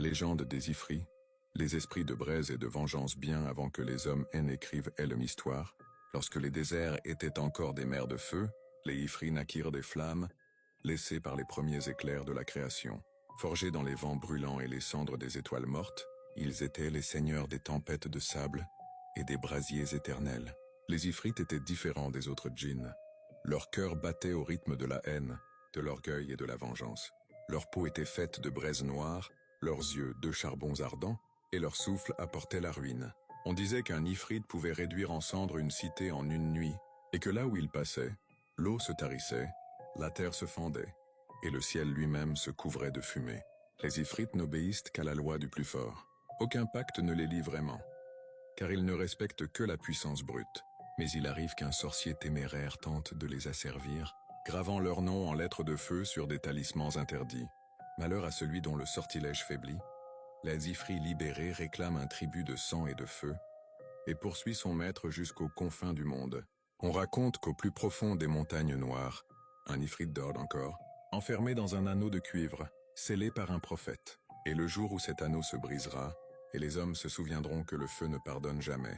légende des Ifris, les esprits de braise et de vengeance bien avant que les hommes n'écrivent elles histoire, lorsque les déserts étaient encore des mers de feu, les Ifris naquirent des flammes, laissées par les premiers éclairs de la création. Forgés dans les vents brûlants et les cendres des étoiles mortes, ils étaient les seigneurs des tempêtes de sable et des brasiers éternels. Les Ifrites étaient différents des autres djinns. Leur cœur battait au rythme de la haine, de l'orgueil et de la vengeance. Leur peau était faite de braise noire, leurs yeux de charbons ardents, et leur souffle apportait la ruine. On disait qu'un Ifrite pouvait réduire en cendres une cité en une nuit, et que là où il passait, l'eau se tarissait, la terre se fendait, et le ciel lui-même se couvrait de fumée. Les Ifrites n'obéissent qu'à la loi du plus fort. Aucun pacte ne les lie vraiment, car ils ne respectent que la puissance brute. Mais il arrive qu'un sorcier téméraire tente de les asservir, gravant leur nom en lettres de feu sur des talismans interdits. Malheur à celui dont le sortilège faiblit. Les Ifris libérés réclament un tribut de sang et de feu, et poursuit son maître jusqu'aux confins du monde. On raconte qu'au plus profond des montagnes noires, un Ifrit dort encore, enfermé dans un anneau de cuivre, scellé par un prophète. Et le jour où cet anneau se brisera, et les hommes se souviendront que le feu ne pardonne jamais,